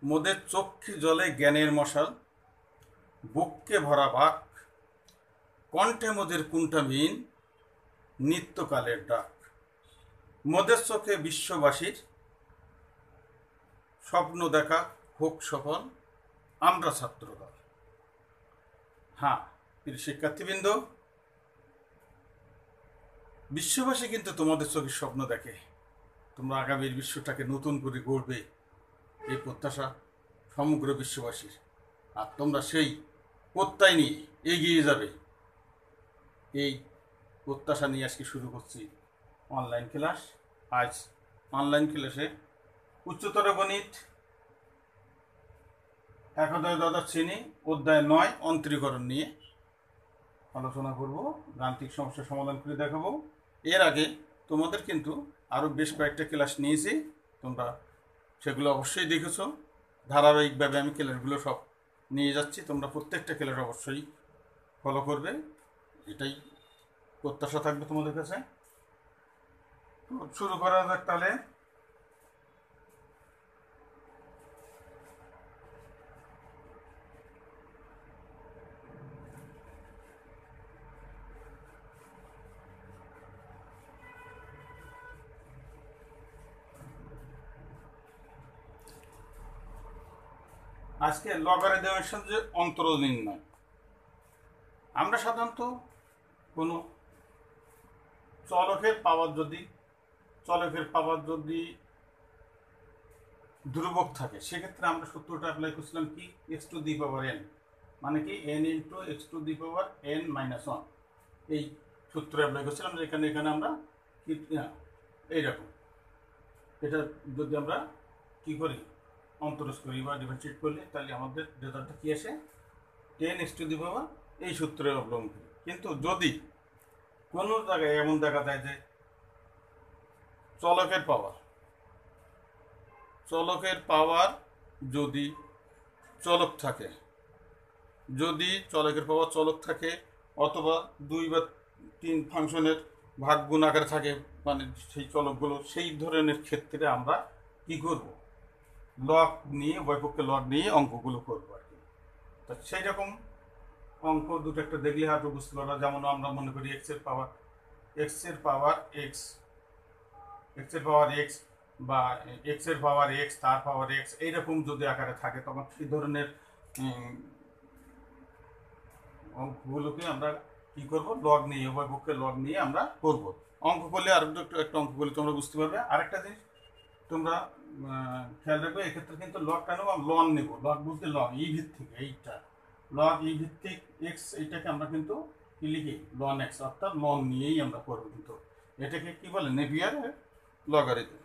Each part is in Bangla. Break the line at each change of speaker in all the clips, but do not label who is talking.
মোদের চক্ষে জলে জ্ঞানের মশাল, বুককে ভরা বাক, কণ্ঠে মোদের কুণ্ঠাবিহীন নিত্যকালের ডাক। মোদের চোখে বিশ্ববাসীর স্বপ্ন দেখা হোক সফল, আমরা ছাত্রদল। হ্যাঁ, প্রিয় শিক্ষার্থীবৃন্দ, বিশ্ববাসী কিন্তু তোমাদের চোখের স্বপ্ন দেখে, তোমরা আগামীর বিশ্বটাকে নতুন করে গড়বে, এই প্রত্যাশা সমগ্র বিশ্ববাসীর। আর তোমরা সেই প্রত্যয় নিয়ে এগিয়ে যাবে, এই প্রত্যাশা নিয়ে আজকে শুরু করছি অনলাইন ক্লাস। আজ অনলাইন ক্লাসে উচ্চতর গণিত একাদশ দ্বাদশ শ্রেণী অধ্যায় 9 অন্তরীকরণ নিয়ে আলোচনা করব, গাণিতিক সমস্যার সমাধান করে দেখাবো। এর আগে তোমাদের কিন্তু আরও বেশ কয়েকটা ক্লাস নিয়েছি, তোমরা সেগুলো অবশ্যই দেখেছো। ধারাবাহিকভাবে আমি ক্লাসগুলো সব নিয়ে যাচ্ছি, তোমরা প্রত্যেকটা ক্লাস অবশ্যই ফলো করবে, এটাই প্রত্যাশা থাকবে তোমাদের কাছে। তো শুরু করা যাক তাহলে। আজকে লগারিদমের সাথে অন্তর নির্ণয়। আমরা সাধারণত কোনো চলকের পাওয়ার যদি ধ্রুবক থাকে, সেক্ষেত্রে আমরা সূত্রটা অ্যাপ্লাই করছিলাম কি, X to the power N, মানে কি N into x to the power N minus one, এই সূত্র অ্যাপ্লাই করছিলাম। এখানে আমরা কি এইরকম, এটা যদি আমরা কি করি অন্তরজ করি বা ডিফারেন্সিয়েট করলে, তাহলে আমাদের রেজাল্টটা কী আসে, 10 টু দি পাওয়ার এই সূত্রের অবলম্বন করি। কিন্তু যদি কোনো জায়গায় এমন দেখা যায় যে চলকের পাওয়ার যদি চলক থাকে, অথবা 2 বা 3 ফাংশনের ভাগ গুণ আকারে থাকে, মানে সেই চলকগুলো, সেই ধরনের ক্ষেত্রে আমরা কি করব, লগ নিয়ে, উভয়পক্ষে লগ নিয়ে অঙ্কগুলো করবো আর কি। তো সেই রকম অঙ্ক দুটো একটা দেখলে হয়তো বুঝতে পারবো। যেমন আমরা মনে করি এক্স এর পাওয়ার এক্স বা এক্স এর পাওয়ার এক্স, তার পাওয়ার এক্স, এইরকম যদি আকারে থাকে, তখন সেই ধরনের অঙ্কগুলোকে আমরা কি করব, লগ নিয়ে, উভয়পক্ষে লগ নিয়ে আমরা করব। অঙ্ক করলে আর একটা অঙ্ক করলে তোমরা বুঝতে পারবে। আরেকটা জিনিস তোমরা খেয়াল রাখবে, এক্ষেত্রে কিন্তু লগ কেন লন নেব, লগ বলতে লগ ই ভিত্তিক, এইটা লগ ই ভিত্তিক এক্স, এইটাকে আমরা কিন্তু কি লিখি, লন এক্স, অর্থাৎ লন নিয়েই আমরা করবো। কিন্তু এটাকে কি বলে, নেপিয়ার লগারিদম।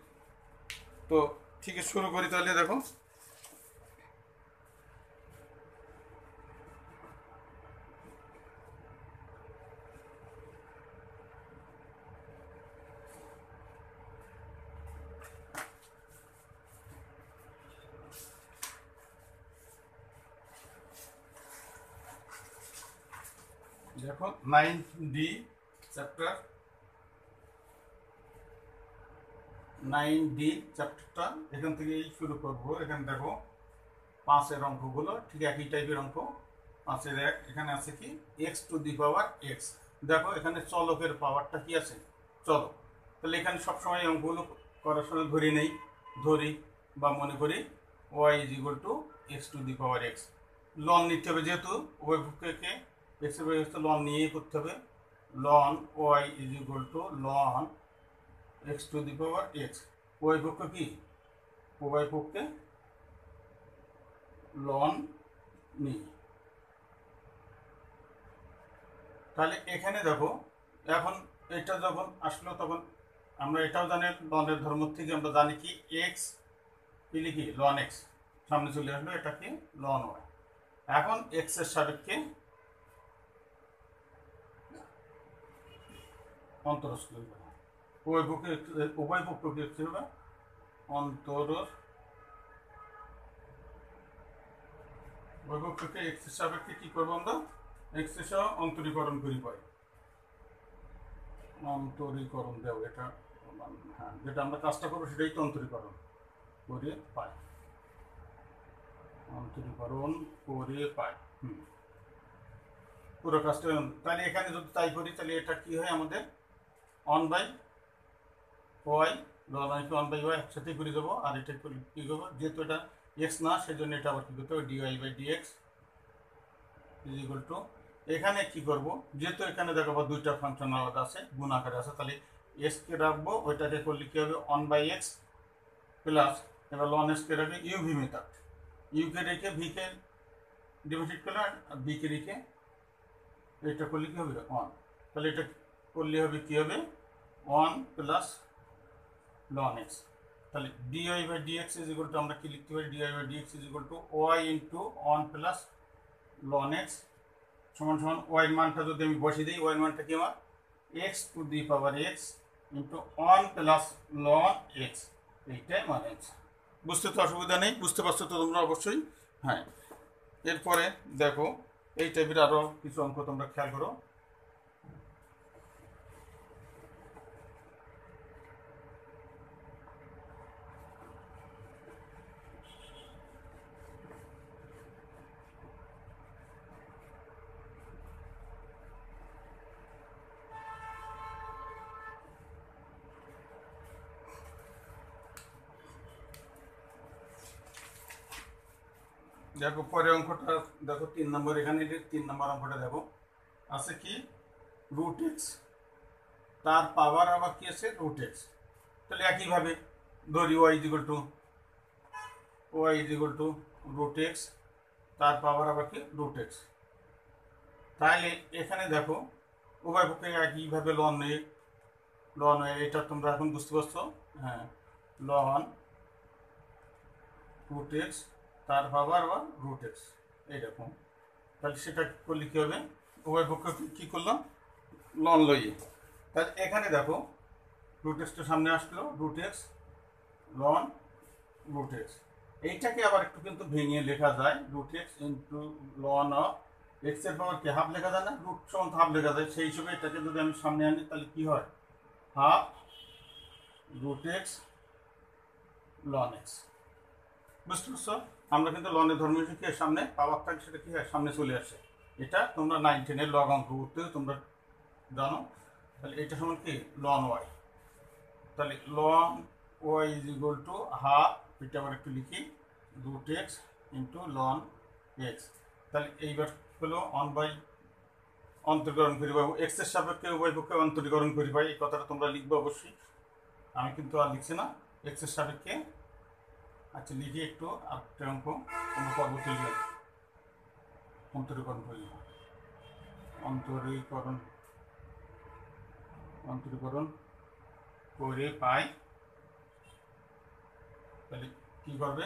তো ঠিক আছে, শুরু করি তাহলে। দেখো, দেখো 9D চ্যাপ্টারটা, এখান থেকেই শুরু করবো। এখানে দেখো 5-এর অঙ্কগুলো ঠিক একই টাইপের অঙ্ক। 5-এর 1, এখানে আছে কি X to the power x. দেখো এখানে চলকের পাওয়ারটা কি আছে, চলক। তাহলে এখানে সবসময় অঙ্কগুলো করার সময় ধরি বা মনে করি Y is equal to X to the power X. Ln নিতে হবে, যেহেতু উভয়পক্ষকে এক্স এর ব্যবস্থা লন নিয়েই করতে হবে। Ln Y is equal to ln X to the power X. উভয়পক্ষে লন নিই। তাহলে এখানে দেখো, এখন এটা যখন আসলো, তখন আমরা এটাও জানি লনের ধর্ম থেকে আমরা জানি কি এক্স কি লিখি, লন এক্স সামনে চলে আসলো, এটা কি লন ওয়াই। এখন এক্স এর সাপেক্ষে অন্তরস্থ উভয়পক্ষকে কি হবে, উভয়পক্ষকে এক্স এর সাপেক্ষে কি করবো আমরা, এক্স এর সহ অন্তরীকরণ করি পাই, অন্তরীকরণ দেব। এটা হ্যাঁ, যেটা আমরা কাজটা করবো সেটাই তো অন্তরীকরণ করে পাই। অন্তরীকরণ করে পাই। পুরো কাজটা তাহলে এখানে যদি তাই করি তাহলে এটা কি হয় আমাদের 1/y লন হয় 1/y একসাথে করে দেবো। আর এটা কী করবো, যেহেতু এটা এক্স না সেজন্য এটা আবার কী করতে হবে, dy/dx ইজ ইকুয়াল টু, এখানে কি করব, যেহেতু এখানে দেখো আবার দুইটা ফাংশন আলাদা আছে, গুণ আকারে আছে, তাহলে এক্সকে রাখবো, ওইটাকে করলে কী হবে 1/x প্লাস, এবার লন এক্সকে রাখবে ইউভি মেথড, ইউকে রেখে ভিকে ডিপোজিট করলে আর বিকে রেখে এটা করলে কী হবে 1, তাহলে এটা করলে হবে কী হবে 1 প্লাস লন এক্স। তাহলে dy/dx ইজ ইকুয়াল টু আমরা কি লিখতে পারি, dy/dx is equal to y into 1 plus ln x সমান সমান ওয়াই মানটা যদি আমি বসিয়ে দিই, ওয়াই মানটা কি আমার x to the power X into 1 plus ln x, এইটাই মানে বুঝতে তো অসুবিধা নেই, বুঝতে পারছো তো তোমরা অবশ্যই। হ্যাঁ, এরপরে দেখো এই টাইপের আরও কিছু অঙ্ক তোমরা খেয়াল করো। দেখো পরে অঙ্কটা দেখো 3 নম্বর, এখানে 3 নম্বর অঙ্কটা দেখো আছে কি রুট এক্স, তার পাওয়ার আবার কি আছে রুট এক্স। তাহলে একইভাবে ধরি Y is equal to root X, তার পাওয়ার আবার কি রুট এক্স। তাহলে এখানে দেখো উভয় পক্ষে একইভাবে লন এটা তোমরা এখন বুঝতে পারছো। হ্যাঁ, লন রুট এক্স তার পাওয়ার আবার রুট এক্স এইরকম। তাহলে সেটা করলে কী হবে, উভয় পক্ষ কী করলাম লন লইয়ে। তাহলে এখানে দেখো রুট এক্সটা সামনে আসলো, root X ln root X, এইটাকে আবার একটু কিন্তু ভেঙে লেখা যায়, root X into ln of X এর পাওয়ার কি হাফ লেখা যায় না, রুট সমান হাফ লেখা যায়, সেই হিসেবে এটাকে যদি আমি সামনে আনি তাহলে কি হয় half root X ln X. বুঝতে পারছো, আমরা কিন্তু লনের ধর্ম শিখে সামনে পাওয়ারটা সেটা কি হয় সামনে চলে আসে, এটা তোমরা 9, 10 লগ অঙ্ক করতেও তোমরা জানো। তাহলে এটা সমান কি লন ওয়াই, তাহলে ln Y is equal to half, এটা আবার একটু লিখি root X into ln X. তাহলে এইবার হলো অন্তরীকরণ করি পাবো, এক্সের সাপেক্ষে উভয় পক্ষে অন্তরীকরণ করি পাই, এই কথাটা তোমরা লিখবে অবশ্যই, আমি কিন্তু আর লিখছি না এক্সের সাপেক্ষে। আচ্ছা লিখি একটু একটা অঙ্ক তোমরা পরবর্তী লিখবে, অন্তরীকরণ করি, অন্তরীকরণ করে পাই। তাহলে কী করবে,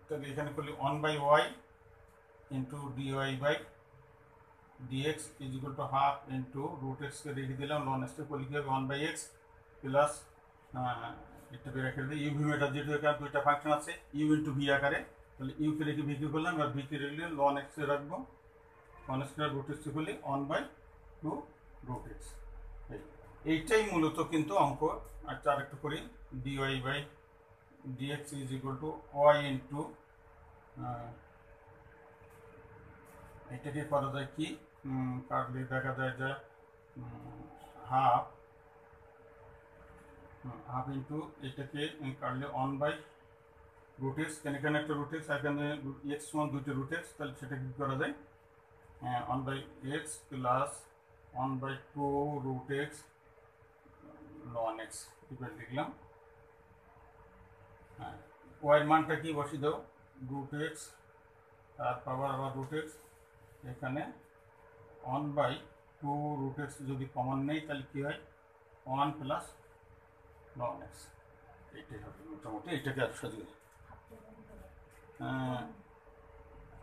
তাহলে এখানে করলে 1/y into dy/dx is equal to half into root এক্সকে রেখে দিলাম, লন এক্সকে করলে কী হবে 1/x প্লাস এটাকে রেখে দিই ইউভি মেটার, যেহেতু এখানে দুইটা ফাংশন আছে ইউ ইন্টু ভি আকারে, তাহলে ইউকে রেখে ভিকে করলাম, এবার ভিকে রেখে লন এক্সে রাখবো, লন এক্স রুট এক্সকে করলে 1/2 রুট এক্স। এইটাই মূলত কিন্তু অঙ্ক। আচ্ছা আর একটু করি, dy/dx is equal to Y into, এটাকে করা যায় কি কাটলে দেখা যায় যে হাফ ইন্টু এটাকে কাটলে 1/রুট এক্স, এখানে একটা রুট এক্স, এখানে এক্স সমান দুইটা রুট এক্স, তাহলে সেটা কি করা যায় 1/x plus 1/2 root X ln X লিখলাম। হ্যাঁ, ওয়াইয়ের মানটা কি বসিয়ে দাও রুট এক্স, তার পাওয়ার আবার রুট এক্স, এখানে 1/2 রুট এক্স যদি কমন নেই তাহলে কী হয় 1 প্লাস লন এক্স, এইটাই হবে মোটামুটি। এইটাকে আর সাজিয়ে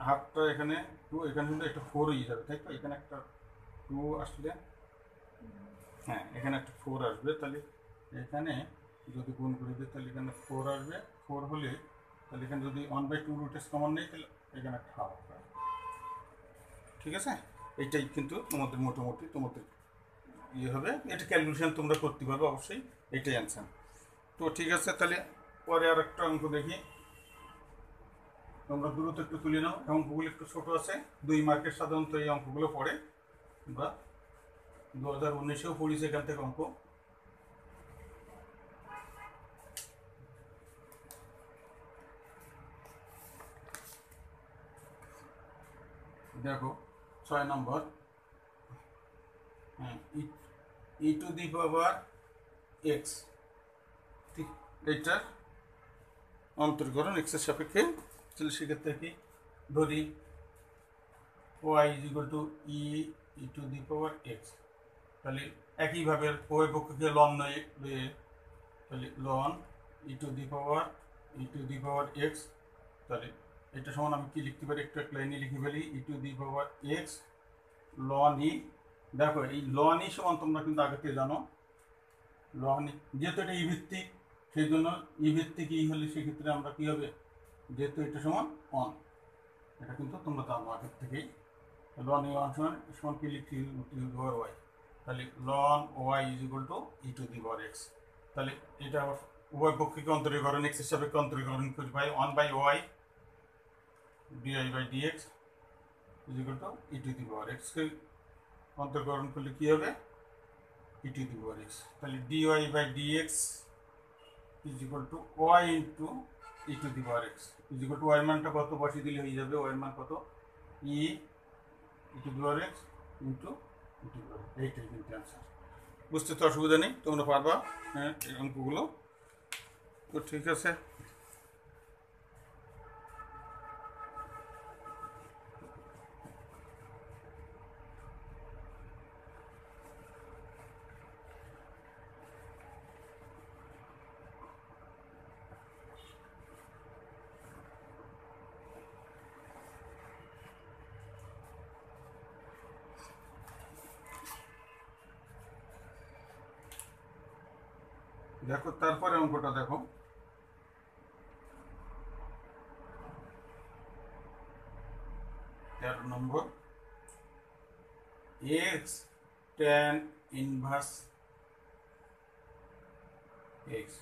হাফটা এখানে 2, এখানে কিন্তু একটা 4 হয়ে যাবে, তাই তো এখানে একটা 2 আসলে, হ্যাঁ এখানে একটা 4 আসবে, তাহলে এখানে যদি গুণ করে দিই তাহলে এখানে 4 আসবে, 4 হলে তাহলে এখানে যদি 1/2 রুট এক্স কমন নেই তাহলে এখানে একটা হাফ, ঠিক আছে। এইটাই কিন্তু তোমাদের মোটামুটি তোমাদের হবে, এটা ক্যালকুলেশন তোমরা করতে পারবে অবশ্যই, এইটাই অ্যান্সার। তো ঠিক আছে, তাহলে পরে আর একটা অঙ্ক দেখি, তোমরা দ্রুত একটু তুলে নাও, অঙ্কগুলো একটু ছোট আছে, 2 মার্কের সাধারণত এই অঙ্কগুলো পড়ে, আমরা 2019-এও পড়েছি এখান থেকে অঙ্ক। দেখো 6 নম্বর, ই টু দি পাওয়ার এক্স, ঠিক এইটার অন্তর্করণ এক্সের সাপেক্ষে। তাহলে সেক্ষেত্রে কি ধরি Y is equal to E to the power X, তাহলে একইভাবে উভয় পক্ষকে লন নয়, তাহলে ln E to the power X, তাহলে এটা সমান আমি কি লিখতে পারি, একটু এক লাইনে লিখে ফেলি, E to the power X ln E. দেখো এই লন ই সমান তোমরা কিন্তু আগে থেকে জানো, লন ই যেহেতু এটা ই ভিত্তিক, সেই জন্য ই ভিত্তিক ই হলে সেক্ষেত্রে আমরা কি হবে, যেহেতু এটা সমান অন, এটা কিন্তু তোমরা জানো আগের থেকেই। লন ই ওয়ান সমান কি লিখতে পাওয়ার ওয়াই, তাহলে ln Y is equal to E to the power X. তাহলে এটা উভয় পক্ষকে অন্তরীকরণ এক্স হিসাবে অন্তরীকরণ করে পাই 1/y dy by dx is equal to E to the power এক্সকে অন্তরীকরণ করলে কী হবে, E to the power X. তাহলে dy by dx is equal to Y into E to the power X is equal to Y মানটা কত বসিয়ে দিলে হয়ে যাবে, ওয়াই মান কত E to the power X into E to the power X, এইটাই কিন্তু অ্যান্সার। বুঝতে তো অসুবিধা নেই, তোমরা পারবা। হ্যাঁ এই অঙ্কগুলো তো ঠিক আছে। দেখো তারপরে অঙ্কটা দেখো, 13 নম্বর, এক্স ট্যান ইনভার্স এক্স।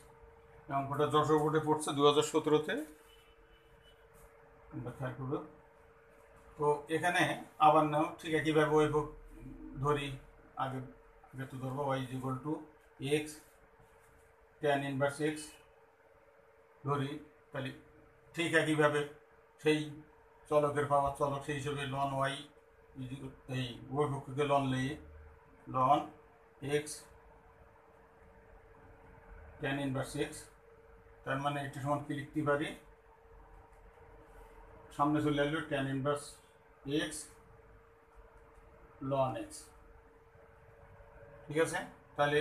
অঙ্কটা যশোর বোর্ডে পড়ছে 2017-তে, খেয়াল করবে। তো এখানে আবার নাও ঠিক একইভাবে ওই ধরি, আগে আগে তো ধরবো Y is equal to X tan inverse X ধরি, তাহলে ঠিক একইভাবে সেই চলকের পাওয়ার চলক সেই হিসেবে লন ওয়াই এই উভয় পক্ষকে লন নিয়ে ln X tan inverse X, তার মানে এটা সমান কি লিখতে পারি, সামনে চলে আসলো tan inverse X ln X, ঠিক আছে। তাহলে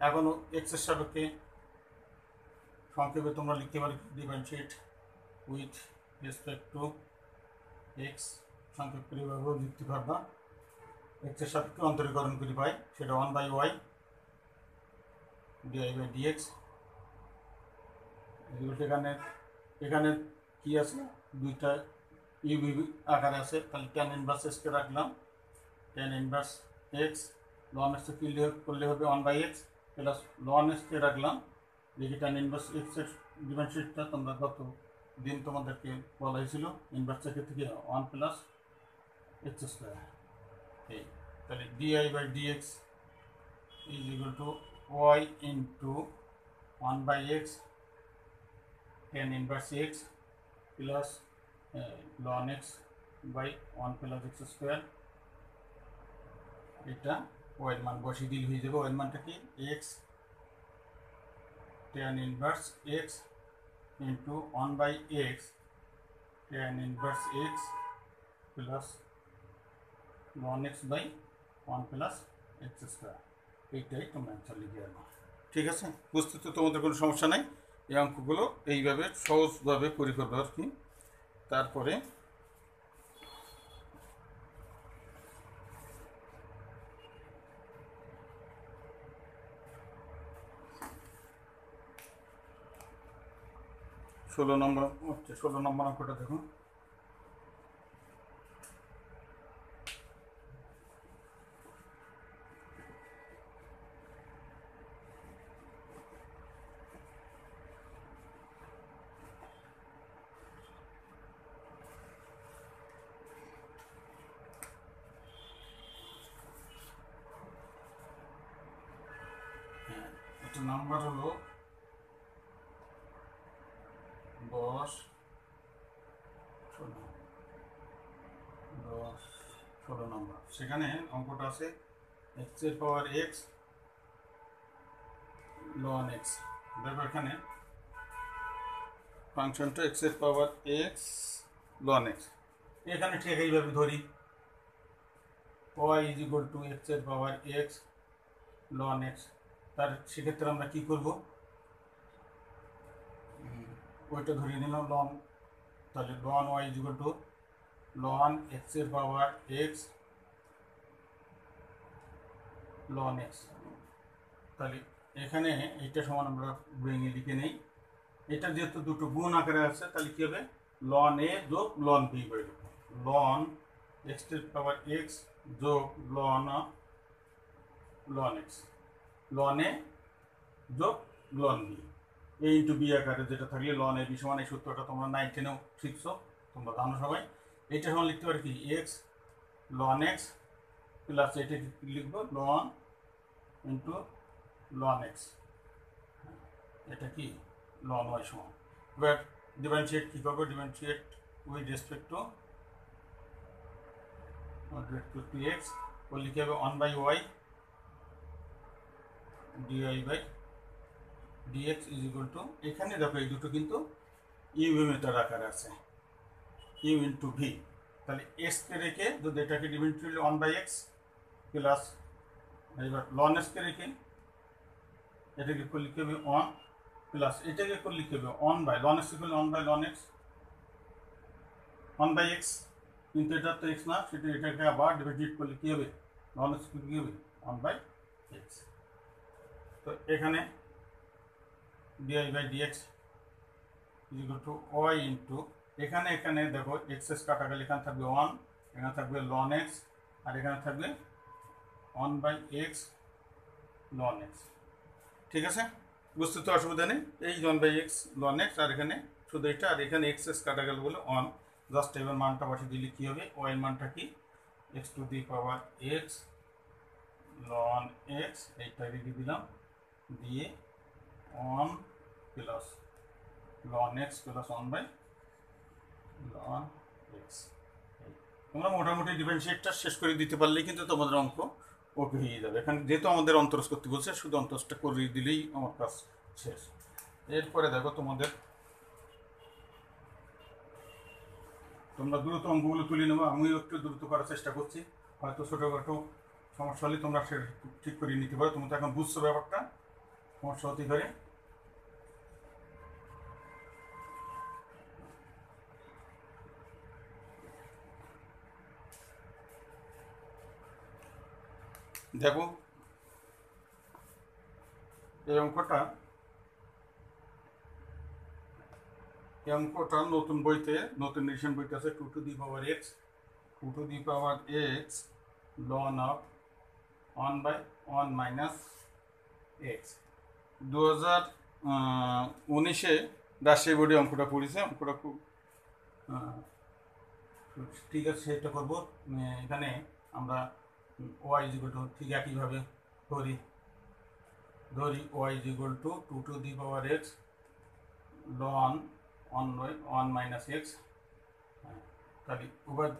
এখনও এক্সের সাপেক্ষে সংক্ষেপে তোমরা লিখতে পারি differentiate with respect to x, সংক্ষেপ করে এভাবেও লিখতে পারবা। এক্সের সাপেক্ষে অন্তরীকরণ করে পাই, সেটা 1/y ডিআই বাই ডিএক্স। এখানে এখানে কি আছে, দুইটা ইউভি আকারে আছে, তাহলে ট্যান ইনভার্স এক্সকে রাখলাম, ট্যান ইনভার্স এক্স লন এক্সকে কি করলে হবে 1/x প্লাস লন এক্সকে রাখলাম, দেখি ট্যান ইনভার্স এক্সের ডিফারেন্সিয়েটটা তোমরা গত দিন তোমাদেরকে বলা হয়েছিল, ইনভার্সের ক্ষেত্রে কি 1 প্লাস এক্স স্কোয়ার, এই তাহলে dy by dx is equal to Y into 1/x tan inverse X plus ln X by 1 plus X square. এটা ওয়ের মান বসিয়ে দিলে হয়ে যাবে, ওয়ের মানটা কি X tan inverse X into 1/x tan inverse X plus ln X by 1 plus X square, এইটাই তোমরা অ্যান্সার লিখে আনো, ঠিক আছে। বুঝতে তো তোমাদের কোনো সমস্যা নেই, এই অঙ্কগুলো এইভাবে সহজভাবে করে করবে আর কি। তারপরে ষোলো নম্বর অঙ্কটা দেখুন। নাম্বার হলো 10 16 নাম্বার। সেখানে অঙ্কটা আছে এক্স এর পাওয়ার এক্স লন এক্স। দেখো এখানে ফাংশনটা এক্স এর পাওয়ার এক্স লন এক্স। এখানে ঠিক এইভাবে ধরি y is equal to x এর পাওয়ার এক্স লন এক্স। তার সেক্ষেত্রে আমরা কি করব, ওইটা ধরিয়ে নিলাম লন। তাহলে ln y is equal to ln X এর পাওয়ার এক্স লন এক্স। তাহলে এখানে এইটা সমান আমরা ভেঙে লিখে নেই। এটা যেহেতু দুটো গুণ আকারে আছে তাহলে কি হবে, লন এ যোগ ln B by ln X এর পাওয়ার এক্স যোগ ln ln X ln A যোগ ln B A into B আকারে যেটা থাকলে লন এ বি সমান, এই সূত্রটা তোমরা 9 10-এও শিখছো, তোমরা জানো সবাই। এইটা সমান লিখতে পারি কি এক্স লন এক্স প্লাস এটা লিখবো লন ইন্টু লন এক্স, এটা কি লন ওয়াই সমান। এবার ডিফারেন্সিয়েট কী করবো, differentiate with respect to X করলে কী হবে 1/y dy by dx is equal to, এখানে দেখো এই দুটো কিন্তু ইউমিটার আকারে আছে ইউ ইন্টু ভি। তাহলে এক্সকে রেখে যদি এটাকে ডিফারেন্সিয়েট 1/x প্লাস এবার লন এক্সকে রেখে এটাকে করলে কী হবে 1 প্লাস এটাকে করলে কী হবে 1/, লন এক্স করলে 1/, লন এক্স 1/x, কিন্তু এটা তো এক্স না, সেটা এটাকে আবার ডিভাইড করলে কী হবে লন এক্স কী হবে 1/x। তো এখানে dy by dx is equal to y into এখানে এখানে দেখো এক্সেস কাটা গেলে এখানে থাকবে 1, এখানে থাকবে লন এক্স, আর এখানে থাকবে 1/x লন এক্স। ঠিক আছে, বুঝতে তো অসুবিধা নেই। এই 1/x লন এক্স আর এখানে শুধু এটা, আর এখানে এক্সেস কাটা গেল বলে 1, জাস্ট এবার মানটা বসে দিলে কী হবে, ওয়াই এর মানটা কি X to the power X ln X, এইটা রেখে দিলাম, দিয়ে 1 প্লাস লন এক্স প্লাস 1/লন এক্স। তোমরা মোটামুটি ডিফারেন্সিয়েটটা শেষ করে দিতে পারলেই কিন্তু তোমাদের অঙ্ক ওকে হয়ে যাবে। এখানে যেহেতু আমাদের অন্তরজ করতে বলছে, শুধু অন্তরজটা করে দিলেই আমার কাজ শেষ। এরপরে দেখো তোমাদের, তোমরা দ্রুত অঙ্কগুলো তুলে নেবো, আমিও একটু দ্রুত করার চেষ্টা করছি। হয়তো ছোটোখাটো সমস্যা হলে তোমরা সে ঠিক করে নিতে পারো, তোমরা তো এখন বুঝছো ব্যাপারটা, সমস্যা হতে পারে। দেখো এই অঙ্কটা নতুন বইতে, নতুন এডিশন বইতে আছে 2 to the power X ln of 1/1 minus X. 2019-এ রাজশাহী বোর্ডে অঙ্কটা পড়েছে, অঙ্কটা খুব ঠিক আছে। সেটা করবো, এখানে আমরা ওয়াই ইজ ইকুয়াল টু ঠিক একইভাবে ধরি Y is equal to 2 to the power X ln 1/1 minus X. তাহলে উভয়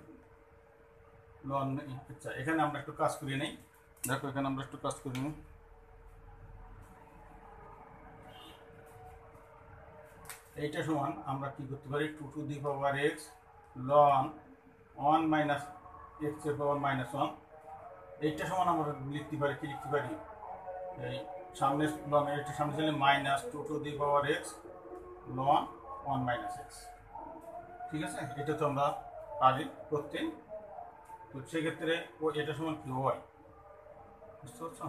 লন, আচ্ছা এখানে আমরা একটু কাজ করিয়ে নেই। দেখো এখানে আমরা একটু কাজ করি নিই। এইটা সমান আমরা কি করতে পারি 2 to the power X ln 1 minus X এর পাওয়ার -1। এইটা সমান আমরা লিখতে পারি, কি লিখতে পারি, এই সামনে লন এটা সামনে ছিল -2 to the power X ln 1 minus X. ঠিক আছে, এটা তো আমরা পারি করতে। তো সেক্ষেত্রে ও এটা সমান কি ওয়াই, বুঝতে পারছো?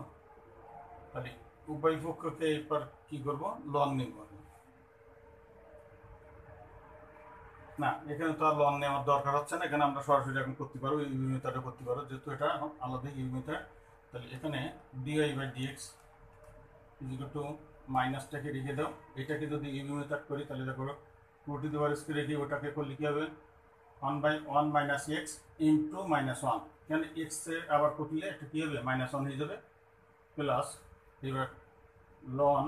তাহলে উভয় পক্ষকে এরপর কি করবো, লন নিব না, এখানে তো আর লন নেওয়ার দরকার হচ্ছে না, এখানে আমরা সরাসরি এখন করতে পারবো, ইউ মেথডে করতে পারবো, যেহেতু এটা এখন আলাদা ইউ মেথড। তাহলে এখানে dy by dx is equal to মাইনাসটাকে রেখে দাও, এটাকে যদি ইউ মেথড করি তাহলে দেখো 2 টু দি পাওয়ার এক্সকে রেখে ওটাকে করলে কী হবে 1/1 মাইনাস এক্স ইন্টু -1, এখানে এক্সে আবার করলে এটা কী হবে -1 হয়ে যাবে, প্লাস এবার লন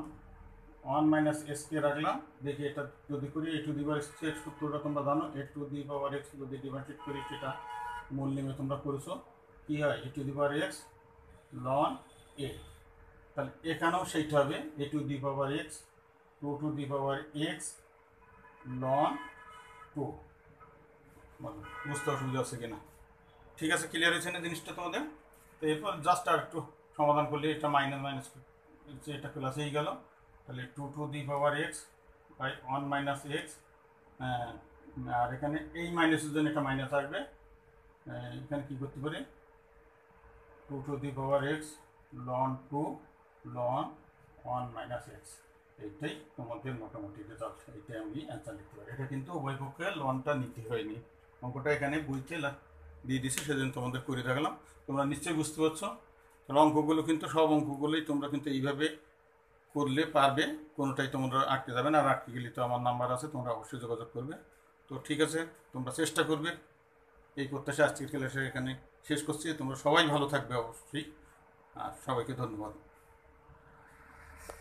1 মাইনাস এক্স কে রাখলাম। দেখি এটা যদি করি এ টু দি পাওয়ার এক্স এর সূত্রটা তোমরা জানো, A to the power X যদি ডিভাইডেড করি সেটা মূল নিয়মে তোমরা করেছো, কী হয় A to the power X ln A. তাহলে এখানেও সেইটা হবে A to the power X to the power X ln 2। বলো বুঝতে অসুবিধা হচ্ছে কিনা? ঠিক আছে, ক্লিয়ার হয়েছে না জিনিসটা তোমাদের? তো এরপর জাস্ট আর একটু সমাধান করলে এটা মাইনাস মাইনাস এটা প্লাস হয়ে গেল। তাহলে to the power X by 1 minus X, আর এখানে এই মাইনাসের জন্য একটা মাইনাস আসবে, এখানে কী করতে পারি to the power X ln 2 ln 1 minus X. এইটাই তোমাদের মোটামুটি রেজাল্ট, এইটাই আমি অ্যান্সার লিখতে পারি। এটা কিন্তু উভয় পক্ষে লনটা নিতে হয়নি, অঙ্কটা এখানে বইতে দিয়ে দিছে, সেজন্য তোমাদের করে রাখলাম। তোমরা নিশ্চয়ই বুঝতে পারছো। তাহলে অঙ্কগুলো কিন্তু সব অঙ্কগুলোই তোমরা কিন্তু এইভাবে করলে পারবে, কোনোটাই তোমরা আটকে যাবে না। আর আটকে গেলে তো আমার নাম্বার আছে, তোমরা অবশ্যই যোগাযোগ করবে। তো ঠিক আছে, তোমরা চেষ্টা করবে। এই প্রত্যাশা আজকের ক্লাসে এখানে শেষ করছি। তোমরা সবাই ভালো থাকবে অবশ্যই, আর সবাইকে ধন্যবাদ।